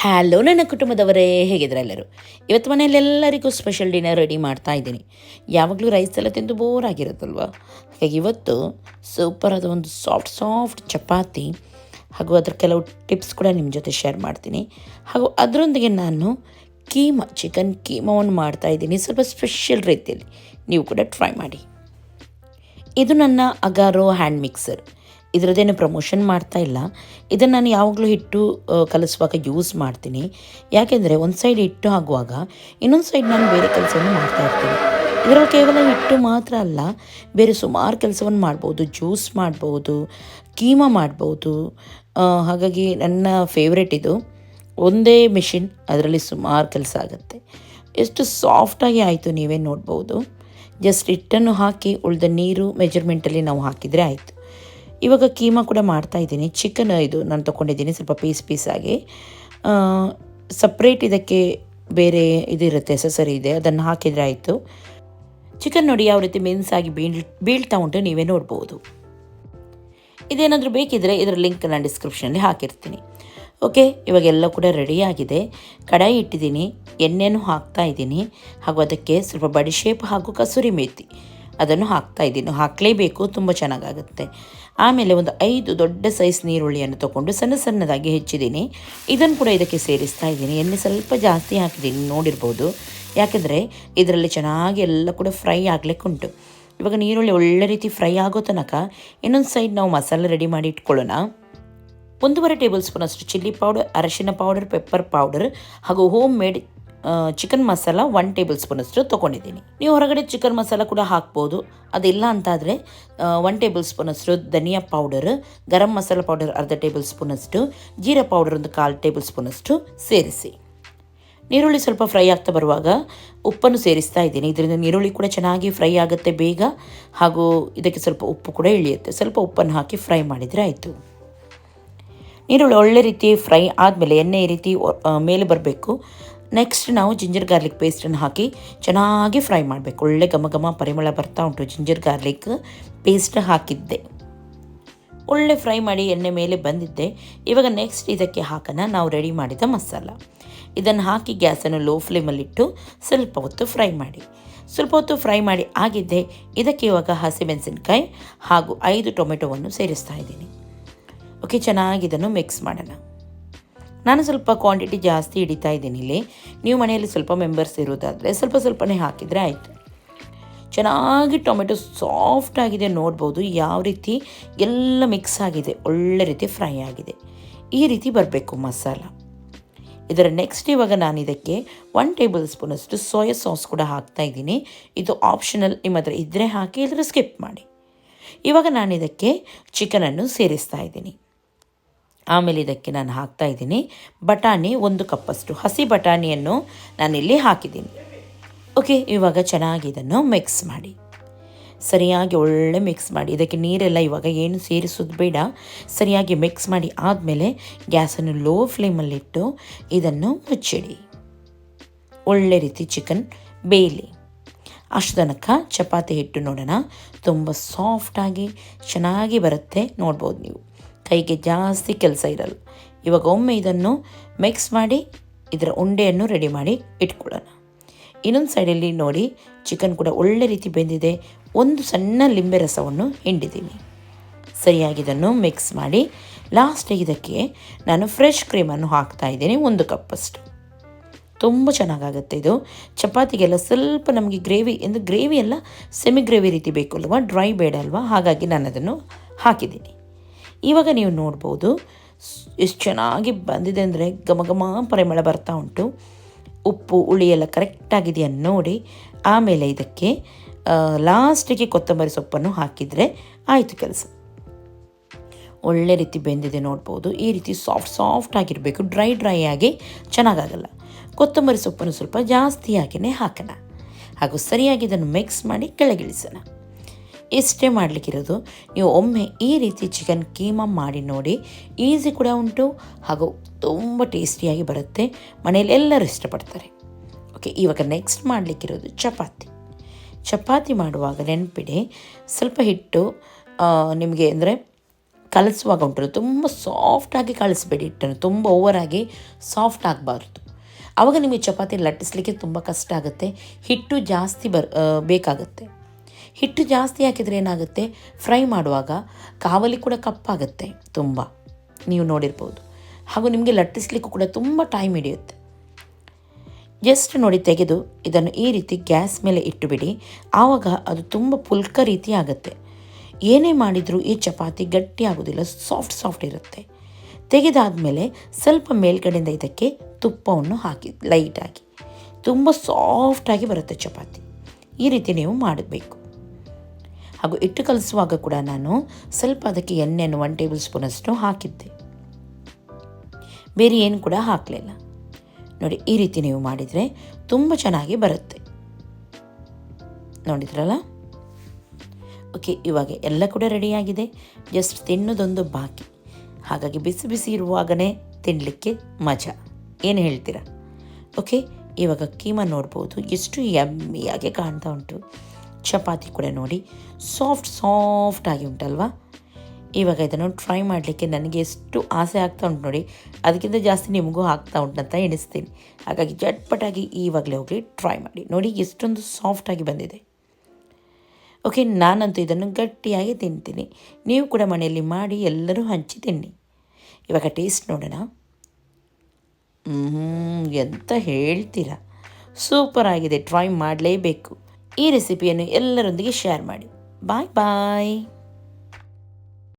Hello ನನ್ನ ಕುಟುಂಬದವರೇ, ಹೇಗಿದ್ರೆ ಎಲ್ಲರೂ? ಇವತ್ತು ಮನೆಯಲ್ಲೆಲ್ಲರಿಗೂ ಸ್ಪೆಷಲ್ ಡಿನ್ನರ್ ರೆಡಿ ಮಾಡ್ತಾ ಇದ್ದೀನಿ. ಯಾವಾಗಲೂ ರೈಸ್ ಎಲ್ಲ ತಿಂದು ಬೋರ್ ಆಗಿರುತ್ತಲ್ವ. ಹಾಗಾಗಿ ಇವತ್ತು ಸೂಪರ್ ಆದ ಒಂದು ಸಾಫ್ಟ್ ಚಪಾತಿ ಹಾಗೂ ಅದರ ಕೆಲವು ಟಿಪ್ಸ್ ಕೂಡ ನಿಮ್ಮ ಜೊತೆ ಶೇರ್ ಮಾಡ್ತೀನಿ. ಹಾಗೂ ಅದರೊಂದಿಗೆ ನಾನು ಚಿಕನ್ ಕೀಮಾವನ್ನು ಮಾಡ್ತಾಯಿದ್ದೀನಿ, ಸ್ವಲ್ಪ ಸ್ಪೆಷಲ್ ರೀತಿಯಲ್ಲಿ. ನೀವು ಕೂಡ ಟ್ರೈ ಮಾಡಿ. ಇದು ನನ್ನ ಅಗಾರೋ ಹ್ಯಾಂಡ್ ಮಿಕ್ಸರ್. ಇದರದ್ದೇನು ಪ್ರಮೋಷನ್ ಮಾಡ್ತಾ ಇಲ್ಲ. ಇದನ್ನು ನಾನು ಯಾವಾಗಲೂ ಹಿಟ್ಟು ಕಲಿಸುವಾಗ ಯೂಸ್ ಮಾಡ್ತೀನಿ. ಯಾಕೆಂದರೆ ಒಂದು ಸೈಡ್ ಹಿಟ್ಟು ಆಗುವಾಗ ಇನ್ನೊಂದು ಸೈಡ್ ನಾನು ಬೇರೆ ಕೆಲಸವನ್ನು ಮಾಡ್ತಾಯಿರ್ತೀನಿ. ಇದರಲ್ಲಿ ಕೇವಲ ಹಿಟ್ಟು ಮಾತ್ರ ಅಲ್ಲ, ಬೇರೆ ಸುಮಾರು ಕೆಲಸವನ್ನು ಮಾಡ್ಬೋದು. ಜ್ಯೂಸ್ ಮಾಡ್ಬೋದು, ಕೀಮಾ ಮಾಡ್ಬೋದು. ಹಾಗಾಗಿ ನನ್ನ ಫೇವ್ರೆಟ್ ಇದು. ಒಂದೇ ಮಿಷಿನ್, ಅದರಲ್ಲಿ ಸುಮಾರು ಕೆಲಸ ಆಗುತ್ತೆ. ಎಷ್ಟು ಸಾಫ್ಟಾಗಿ ಆಯಿತು ನೀವೇ ನೋಡ್ಬೋದು. ಜಸ್ಟ್ ಹಿಟ್ಟನ್ನು ಹಾಕಿ ಉಳಿದ ನೀರು ಮೆಜರ್ಮೆಂಟಲ್ಲಿ ನಾವು ಹಾಕಿದರೆ ಆಯಿತು. ಇವಾಗ ಕೀಮಾ ಕೂಡ ಮಾಡ್ತಾಯಿದ್ದೀನಿ. ಚಿಕನ್ ಇದು ನಾನು ತೊಗೊಂಡಿದ್ದೀನಿ, ಸ್ವಲ್ಪ ಪೀಸಾಗಿ. ಸಪ್ರೇಟ್ ಇದಕ್ಕೆ ಬೇರೆ ಇದಿರುತ್ತೆ, ಎಸೆಸರಿ ಇದೆ, ಅದನ್ನು ಹಾಕಿದರೆ ಆಯಿತು. ಚಿಕನ್ ನೋಡಿ ಯಾವ ರೀತಿ ಮೆನ್ಸಾಗಿ ಬೀಳ್ತಾ ಉಂಟು, ನೀವೇ ನೋಡ್ಬೋದು. ಇದೇನಾದರೂ ಬೇಕಿದ್ದರೆ ಇದರ ಲಿಂಕ್ ನಾನು ಡಿಸ್ಕ್ರಿಪ್ಷನಲ್ಲಿ ಹಾಕಿರ್ತೀನಿ. ಓಕೆ, ಇವಾಗೆಲ್ಲ ಕೂಡ ರೆಡಿಯಾಗಿದೆ. ಕಡಾಯಿ ಇಟ್ಟಿದ್ದೀನಿ, ಎಣ್ಣೆಯನ್ನು ಹಾಕ್ತಾ ಇದ್ದೀನಿ. ಹಾಗೂ ಅದಕ್ಕೆ ಸ್ವಲ್ಪ ಬಡಿಶೇಪ್ ಹಾಗೂ ಕಸೂರಿ ಮೇಥಿ ಅದನ್ನು ಹಾಕ್ತಾಯಿದ್ದೀನಿ. ಹಾಕಲೇಬೇಕು, ತುಂಬ ಚೆನ್ನಾಗಾಗುತ್ತೆ. ಆಮೇಲೆ ಒಂದು 5 ದೊಡ್ಡ ಸೈಜ್ ನೀರುಳ್ಳಿಯನ್ನು ತೊಗೊಂಡು ಸಣ್ಣದಾಗಿ ಹೆಚ್ಚಿದ್ದೀನಿ. ಇದನ್ನು ಕೂಡ ಇದಕ್ಕೆ ಸೇರಿಸ್ತಾ ಇದ್ದೀನಿ. ಎಣ್ಣೆ ಸ್ವಲ್ಪ ಜಾಸ್ತಿ ಹಾಕಿದ್ದೀನಿ, ನೋಡಿರ್ಬೋದು. ಯಾಕೆಂದರೆ ಇದರಲ್ಲಿ ಚೆನ್ನಾಗಿ ಎಲ್ಲ ಕೂಡ ಫ್ರೈ ಆಗಲಿಕ್ಕೆ ಉಂಟು. ಇವಾಗ ನೀರುಳ್ಳಿ ಒಳ್ಳೆ ರೀತಿ ಫ್ರೈ ಆಗೋ ತನಕ ಇನ್ನೊಂದು ಸೈಡ್ ನಾವು ಮಸಾಲೆ ರೆಡಿ ಮಾಡಿ ಇಟ್ಕೊಳ್ಳೋಣ. 1.5 ಟೇಬಲ್ ಸ್ಪೂನ್ ಅಷ್ಟು ಚಿಲ್ಲಿ ಪೌಡರ್, ಅರಿಶಿನ ಪೌಡರ್, ಪೆಪ್ಪರ್ ಪೌಡರ್ ಹಾಗೂ home made chicken masala 1 table spoon ಅಷ್ಟು ತೊಗೊಂಡಿದ್ದೀನಿ. ನೀವು ಹೊರಗಡೆ ಚಿಕನ್ ಮಸಾಲ ಕೂಡ ಹಾಕ್ಬೋದು. ಅದಿಲ್ಲ ಅಂತಾದರೆ 1 ಟೇಬಲ್ ಸ್ಪೂನ್ ಅಷ್ಟು ಧನಿಯಾ ಪೌಡರ್, ಗರಂ ಮಸಾಲ ಪೌಡರ್ ಅರ್ಧ ಟೇಬಲ್ ಸ್ಪೂನ್ ಅಷ್ಟು, ಜೀರಾ ಪೌಡರ್ ಒಂದು 1/4 ಟೇಬಲ್ ಸ್ಪೂನ್ ಅಷ್ಟು ಸೇರಿಸಿ. ನೀರುಳ್ಳಿ ಸ್ವಲ್ಪ ಫ್ರೈ ಆಗ್ತಾ ಬರುವಾಗ ಉಪ್ಪನ್ನು ಸೇರಿಸ್ತಾ ಇದ್ದೀನಿ. ಇದರಿಂದ ನೀರುಳ್ಳಿ ಕೂಡ ಚೆನ್ನಾಗಿ ಫ್ರೈ ಆಗುತ್ತೆ ಬೇಗ, ಹಾಗೂ ಇದಕ್ಕೆ ಸ್ವಲ್ಪ ಉಪ್ಪು ಕೂಡ ಇಳಿಯುತ್ತೆ. ಸ್ವಲ್ಪ ಉಪ್ಪನ್ನು ಹಾಕಿ ಫ್ರೈ ಮಾಡಿದರೆ ಆಯಿತು. ನೀರುಳ್ಳಿ ಒಳ್ಳೆ ರೀತಿ ಫ್ರೈ ಆದಮೇಲೆ ಎಣ್ಣೆ ಈ ರೀತಿ ಮೇಲೆ ಬರಬೇಕು. ನೆಕ್ಸ್ಟ್ ನಾವು ಜಿಂಜರ್ ಗಾರ್ಲಿಕ್ ಪೇಸ್ಟನ್ನು ಹಾಕಿ ಚೆನ್ನಾಗಿ ಫ್ರೈ ಮಾಡಬೇಕು. ಒಳ್ಳೆ ಘಮ ಪರಿಮಳ ಬರ್ತಾ ಉಂಟು. ಜಿಂಜರ್ ಗಾರ್ಲಿಕ್ ಪೇಸ್ಟ್ ಹಾಕಿದ್ದೆ, ಒಳ್ಳೆ ಫ್ರೈ ಮಾಡಿ ಎಣ್ಣೆ ಮೇಲೆ ಬಂದಿದ್ದೆ. ಇವಾಗ ನೆಕ್ಸ್ಟ್ ಇದಕ್ಕೆ ಹಾಕೋಣ ನಾವು ರೆಡಿ ಮಾಡಿದ ಮಸಾಲ. ಇದನ್ನು ಹಾಕಿ ಗ್ಯಾಸನ್ನು ಲೋ ಫ್ಲೇಮಲ್ಲಿಟ್ಟು ಸ್ವಲ್ಪ ಹೊತ್ತು ಫ್ರೈ ಮಾಡಿ ಆಗಿದ್ದೆ. ಇದಕ್ಕೆ ಇವಾಗ ಹಸಿಮೆಣಸಿನಕಾಯಿ ಹಾಗೂ 5 ಟೊಮೆಟೊವನ್ನು ಸೇರಿಸ್ತಾ ಇದ್ದೀನಿ. ಓಕೆ, ಚೆನ್ನಾಗಿ ಇದನ್ನು ಮಿಕ್ಸ್ ಮಾಡೋಣ. ನಾನು ಸ್ವಲ್ಪ ಕ್ವಾಂಟಿಟಿ ಜಾಸ್ತಿ ಹಿಡಿತಾ ಇದ್ದೀನಿ ಇಲ್ಲಿ. ನೀವು ಮನೆಯಲ್ಲಿ ಸ್ವಲ್ಪ ಮೆಂಬರ್ಸ್ ಇರೋದಾದರೆ ಸ್ವಲ್ಪನೇ ಹಾಕಿದರೆ ಆಯಿತು. ಚೆನ್ನಾಗಿ ಟೊಮೆಟೊ ಸಾಫ್ಟ್ ಆಗಿದೆ, ನೋಡ್ಬೋದು ಯಾವ ರೀತಿ ಎಲ್ಲ ಮಿಕ್ಸ್ ಆಗಿದೆ, ಒಳ್ಳೆ ರೀತಿ ಫ್ರೈ ಆಗಿದೆ. ಈ ರೀತಿ ಬರಬೇಕು ಮಸಾಲ. ಇದರ ನೆಕ್ಸ್ಟ್ ಇವಾಗ ನಾನು ಇದಕ್ಕೆ 1 ಟೇಬಲ್ ಸ್ಪೂನ್ ಅಷ್ಟು ಸೋಯಾ ಸಾಸ್ ಕೂಡ ಹಾಕ್ತಾ ಇದ್ದೀನಿ. ಇದು ಆಪ್ಷನಲ್, ನಿಮ್ಮ ಹತ್ರ ಇದ್ದರೆ ಹಾಕಿ, ಇಲ್ಲದ್ರೆ ಸ್ಕಿಪ್ ಮಾಡಿ. ಇವಾಗ ನಾನು ಇದಕ್ಕೆ ಚಿಕನನ್ನು ಸೇರಿಸ್ತಾ ಇದ್ದೀನಿ. ಆಮೇಲೆ ಇದಕ್ಕೆ ನಾನು ಹಾಕ್ತಾ ಇದ್ದೀನಿ ಬಟಾಣಿ 1 ಕಪ್ಪಷ್ಟು ಹಸಿ ಬಟಾಣಿಯನ್ನು ನಾನಿಲ್ಲಿ ಹಾಕಿದ್ದೀನಿ. ಓಕೆ, ಇವಾಗ ಚೆನ್ನಾಗಿ ಇದನ್ನು ಮಿಕ್ಸ್ ಮಾಡಿ, ಸರಿಯಾಗಿ ಒಳ್ಳೆ ಮಿಕ್ಸ್ ಮಾಡಿ. ಇದಕ್ಕೆ ನೀರೆಲ್ಲ ಇವಾಗ ಏನು ಸೇರಿಸೋದು ಬೇಡ. ಸರಿಯಾಗಿ ಮಿಕ್ಸ್ ಮಾಡಿ ಆದಮೇಲೆ ಗ್ಯಾಸನ್ನು ಲೋ ಫ್ಲೇಮಲ್ಲಿಟ್ಟು ಇದನ್ನು ಮುಚ್ಚಿಡಿ. ಒಳ್ಳೆ ರೀತಿ ಚಿಕನ್ ಬೇಯಲಿ. ಅಷ್ಟು ತನಕ ಚಪಾತಿ ಹಿಟ್ಟು ನೋಡೋಣ, ತುಂಬ ಸಾಫ್ಟಾಗಿ ಚೆನ್ನಾಗಿ ಬರುತ್ತೆ. ನೋಡ್ಬೋದು ನೀವು, ಕೈಗೆ ಜಾಸ್ತಿ ಕೆಲಸ ಇರಲ್ಲ. ಇವಾಗ ಒಮ್ಮೆ ಇದನ್ನು ಮಿಕ್ಸ್ ಮಾಡಿ ಇದರ ಉಂಡೆಯನ್ನು ರೆಡಿ ಮಾಡಿ ಇಟ್ಕೊಳ್ಳೋಣ. ಇನ್ನೊಂದು ಸೈಡಲ್ಲಿ ನೋಡಿ, ಚಿಕನ್ ಕೂಡ ಒಳ್ಳೆ ರೀತಿ ಬೆಂದಿದೆ. ಒಂದು ಸಣ್ಣ ಲಿಂಬೆ ರಸವನ್ನು ಹಿಂಡಿದ್ದೀನಿ. ಸರಿಯಾಗಿ ಇದನ್ನು ಮಿಕ್ಸ್ ಮಾಡಿ ಲಾಸ್ಟಿಗೆ ಇದಕ್ಕೆ ನಾನು ಫ್ರೆಶ್ ಕ್ರೀಮನ್ನು ಹಾಕ್ತಾ ಇದ್ದೀನಿ 1 ಕಪ್ಪಷ್ಟು. ತುಂಬ ಚೆನ್ನಾಗಾಗುತ್ತೆ ಇದು. ಚಪಾತಿಗೆಲ್ಲ ಸ್ವಲ್ಪ ನಮಗೆ ಗ್ರೇವಿ ಎಲ್ಲ ಸೆಮಿ ಗ್ರೇವಿ ರೀತಿ ಬೇಕು ಅಲ್ವಾ, ಡ್ರೈ ಬೇಡ ಅಲ್ವಾ, ಹಾಗಾಗಿ ನಾನು ಅದನ್ನು ಹಾಕಿದ್ದೀನಿ. ಇವಾಗ ನೀವು ನೋಡ್ಬೋದು ಎಷ್ಟು ಚೆನ್ನಾಗಿ ಬಂದಿದೆ ಅಂದರೆ ಘಮ ಪರಿಮಳ ಬರ್ತಾ ಉಂಟು. ಉಪ್ಪು ಹುಳಿ ಎಲ್ಲ ಕರೆಕ್ಟಾಗಿದೆಯಾ ನೋಡಿ. ಆಮೇಲೆ ಇದಕ್ಕೆ ಲಾಸ್ಟಿಗೆ ಕೊತ್ತಂಬರಿ ಸೊಪ್ಪನ್ನು ಹಾಕಿದರೆ ಆಯಿತು ಕೆಲಸ. ಒಳ್ಳೆ ರೀತಿ ಬೆಂದಿದೆ ನೋಡ್ಬೋದು. ಈ ರೀತಿ ಸಾಫ್ಟ್ ಆಗಿರಬೇಕು, ಡ್ರೈ ಆಗಿ ಚೆನ್ನಾಗಾಗಲ್ಲ. ಕೊತ್ತಂಬರಿ ಸೊಪ್ಪನ್ನು ಸ್ವಲ್ಪ ಜಾಸ್ತಿ ಹಾಕಿನೇ ಹಾಕೋಣ, ಹಾಗೂ ಸರಿಯಾಗಿ ಇದನ್ನು ಮಿಕ್ಸ್ ಮಾಡಿ ಕೆಳಗಿಳಿಸೋಣ. ಇಷ್ಟೇ ಮಾಡಲಿಕ್ಕಿರೋದು. ನೀವು ಒಮ್ಮೆ ಈ ರೀತಿ ಚಿಕನ್ ಕೀಮಾ ಮಾಡಿ ನೋಡಿ, ಈಸಿ ಕೂಡ ಉಂಟು ಹಾಗೂ ತುಂಬ ಟೇಸ್ಟಿಯಾಗಿ ಬರುತ್ತೆ. ಮನೆಯಲ್ಲಿ ಎಲ್ಲರೂ ಇಷ್ಟಪಡ್ತಾರೆ. ಓಕೆ, ಇವಾಗ ನೆಕ್ಸ್ಟ್ ಮಾಡಲಿಕ್ಕಿರೋದು ಚಪಾತಿ ಮಾಡುವಾಗ ನೆನಪಿಡಿ, ಸ್ವಲ್ಪ ಹಿಟ್ಟು ನಿಮಗೆ ಅಂದರೆ ಕಲಿಸುವಾಗ ಉಂಟು ತುಂಬ ಸಾಫ್ಟಾಗಿ ಕಳಿಸ್ಬೇಡಿ ಹಿಟ್ಟನ್ನು, ತುಂಬ ಓವರಾಗಿ ಸಾಫ್ಟ್ ಆಗಬಾರ್ದು. ಆವಾಗ ನಿಮಗೆ ಚಪಾತಿ ಲಟ್ಟಿಸ್ಲಿಕ್ಕೆ ತುಂಬ ಕಷ್ಟ ಆಗುತ್ತೆ, ಹಿಟ್ಟು ಜಾಸ್ತಿ ಬೇಕಾಗುತ್ತೆ. ಹಿಟ್ಟು ಜಾಸ್ತಿ ಹಾಕಿದರೆ ಏನಾಗುತ್ತೆ, ಫ್ರೈ ಮಾಡುವಾಗ ಕಾವಲಿ ಕೂಡ ಕಪ್ಪಾಗುತ್ತೆ ತುಂಬ, ನೀವು ನೋಡಿರ್ಬೋದು. ಹಾಗೂ ನಿಮಗೆ ಲಟ್ಟಿಸ್ಲಿಕ್ಕೂ ಕೂಡ ತುಂಬ ಟೈಮ್ ಹಿಡಿಯುತ್ತೆ. ಜಸ್ಟ್ ನೋಡಿ ತೆಗೆದು ಇದನ್ನು ಈ ರೀತಿ ಗ್ಯಾಸ್ ಮೇಲೆ ಇಟ್ಟುಬಿಡಿ. ಆವಾಗ ಅದು ತುಂಬ ಪುಲ್ಕ ರೀತಿ ಆಗುತ್ತೆ. ಏನೇ ಮಾಡಿದರೂ ಈ ಚಪಾತಿ ಗಟ್ಟಿ ಆಗೋದಿಲ್ಲ, ಸಾಫ್ಟ್ ಇರುತ್ತೆ. ತೆಗೆದಾದಮೇಲೆ ಸ್ವಲ್ಪ ಮೇಲ್ಗಡೆಯಿಂದ ಇದಕ್ಕೆ ತುಪ್ಪವನ್ನು ಹಾಕಿ ಲೈಟಾಗಿ, ತುಂಬ ಸಾಫ್ಟಾಗಿ ಬರುತ್ತೆ ಚಪಾತಿ. ಈ ರೀತಿ ನೀವು ಮಾಡಬೇಕು. ಹಾಗೂ ಹಿಟ್ಟು ಕಲಿಸುವಾಗ ಕೂಡ ನಾನು ಸ್ವಲ್ಪ ಅದಕ್ಕೆ ಎಣ್ಣೆಯನ್ನು 1 ಟೇಬಲ್ ಸ್ಪೂನಷ್ಟು ಹಾಕಿದ್ದೆ, ಬೇರೆ ಏನು ಕೂಡ ಹಾಕಲಿಲ್ಲ. ನೋಡಿ ಈ ರೀತಿ ನೀವು ಮಾಡಿದರೆ ತುಂಬ ಚೆನ್ನಾಗಿ ಬರುತ್ತೆ. ನೋಡಿದ್ರಲ್ಲ? ಓಕೆ, ಇವಾಗ ಎಲ್ಲ ಕೂಡ ರೆಡಿಯಾಗಿದೆ. ಜಸ್ಟ್ ತಿನ್ನೋದೊಂದು ಬಾಕಿ. ಹಾಗಾಗಿ ಬಿಸಿ ಬಿಸಿ ಇರುವಾಗಲೇ ತಿನ್ನಲಿಕ್ಕೆ ಮಜಾ. ಏನು ಹೇಳ್ತೀರಾ? ಓಕೆ, ಇವಾಗ ಕೀಮಾ ನೋಡ್ಬೋದು ಎಷ್ಟು ಯಮ್ಮಿಯಾಗಿ ಕಾಣ್ತಾ ಉಂಟು. ಚಪಾತಿ ಕೂಡ ನೋಡಿ ಸಾಫ್ಟಾಗಿ ಉಂಟಲ್ವಾ? ಇವಾಗ ಇದನ್ನು ಟ್ರೈ ಮಾಡಲಿಕ್ಕೆ ನನಗೆ ಎಷ್ಟು ಆಸೆ ಆಗ್ತಾ ಉಂಟು ನೋಡಿ, ಅದಕ್ಕಿಂತ ಜಾಸ್ತಿ ನಿಮಗೂ ಆಗ್ತಾ ಉಂಟಂತ ಎಣಿಸ್ತೀನಿ. ಹಾಗಾಗಿ ಜಟ್ಪಟಾಗಿ ಇವಾಗಲೇ ಹೋಗಿ ಟ್ರೈ ಮಾಡಿ. ನೋಡಿ ಎಷ್ಟೊಂದು ಸಾಫ್ಟಾಗಿ ಬಂದಿದೆ. ಓಕೆ, ನಾನಂತೂ ಇದನ್ನು ಗಟ್ಟಿಯಾಗಿ ತಿಂತೀನಿ. ನೀವು ಕೂಡ ಮನೆಯಲ್ಲಿ ಮಾಡಿ ಎಲ್ಲರೂ ಹಂಚಿ ತಿನ್ನಿ. ಇವಾಗ ಟೇಸ್ಟ್ ನೋಡೋಣ. ಎಂತ ಹೇಳ್ತೀರಾ, ಸೂಪರ್ ಆಗಿದೆ. ಟ್ರೈ ಮಾಡಲೇಬೇಕು. ಈ ರೆಸಿಪಿಯನ್ನು ಎಲ್ಲರೊಂದಿಗೆ ಶೇರ್ ಮಾಡಿ. ಬಾಯ್ ಬಾಯ್.